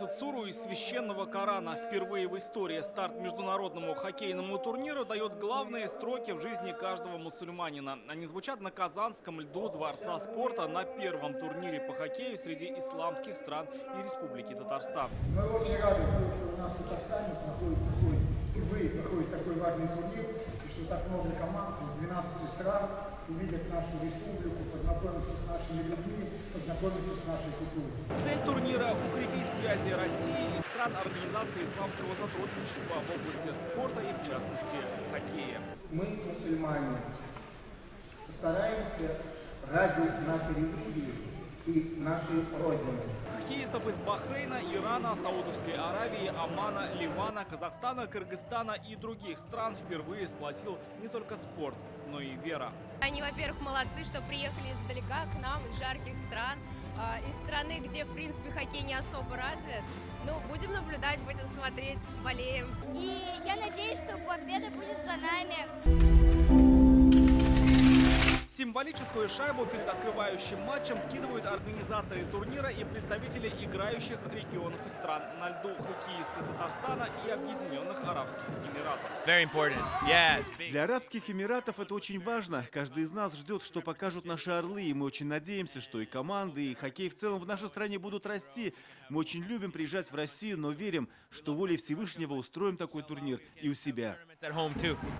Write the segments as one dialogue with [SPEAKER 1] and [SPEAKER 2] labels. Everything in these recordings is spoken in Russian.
[SPEAKER 1] суру из священного Корана. Впервые в истории старт международному хоккейному турниру дает главные строки в жизни каждого мусульманина. Они звучат на казанском льду Дворца спорта на первом турнире по хоккею среди исламских стран и Республики Татарстан.
[SPEAKER 2] Мы очень рады, что у нас в Татарстане впервые проходит такой важный турнир, и что так много команд из 12 стран увидят нашу республику, познакомиться с нашими людьми, познакомиться с нашей культурой.
[SPEAKER 1] Цель турнира – укрепить связи России и стран Организации исламского сотрудничества в области спорта и, в частности, хоккея.
[SPEAKER 3] Мы, мусульмане, стараемся ради нашей религии и нашей Родины.
[SPEAKER 1] Хоккеистов из Бахрейна, Ирана, Саудовской Аравии, Омана, Ливана, Казахстана, Кыргызстана и других стран впервые сплотил не только спорт, но и вера.
[SPEAKER 4] Они, во-первых, молодцы, что приехали издалека к нам, из жарких стран, из страны, где, в принципе, хоккей не особо развит. Ну, будем наблюдать, будем смотреть, болеем.
[SPEAKER 5] И я надеюсь, что победа будет за нами.
[SPEAKER 1] Символическую шайбу перед открывающим матчем скидывают организаторы турнира и представители играющих регионов и стран. На льду хоккеисты Татарстана и Объединенных Арабских Эмиратов.
[SPEAKER 6] Для Арабских Эмиратов это очень важно. Каждый из нас ждет, что покажут наши орлы, и мы очень надеемся, что и команды, и хоккей в целом в нашей стране будут расти. Мы очень любим приезжать в Россию, но верим, что волей Всевышнего устроим такой турнир и у себя.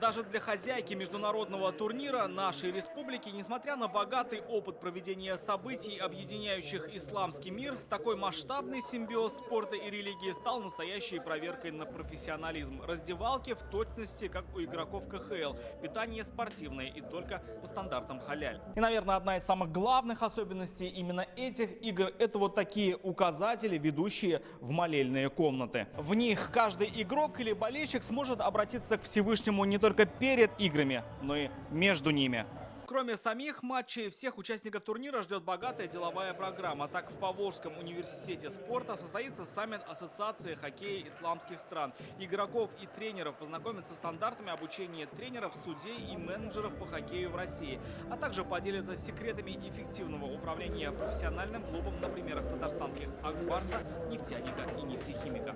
[SPEAKER 1] Даже для хозяйки международного турнира нашей республики, несмотря на богатый опыт проведения событий, объединяющих исламский мир, такой масштабный симбиоз спорта и религии стал настоящей проверкой на профессионализм. Раздевалки в точности, как у игроков КХЛ. Питание спортивное и только по стандартам халяль. И, наверное, одна из самых главных особенностей именно этих игр – это вот такие указатели, ведущие в молельные комнаты. В них каждый игрок или болельщик сможет обратиться к Всевышнему не только перед играми, но и между ними. Кроме самих матчей, всех участников турнира ждет богатая деловая программа. Так, в Поволжском университете спорта состоится саммит Ассоциации хоккея исламских стран. Игроков и тренеров познакомят со стандартами обучения тренеров, судей и менеджеров по хоккею в России, а также поделятся секретами эффективного управления профессиональным клубом на примерах татарстанских Акбарса, нефтяника и нефтехимика.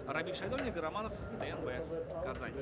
[SPEAKER 1] Рамиль Шайдольник, Романов, ТНВ, Казань.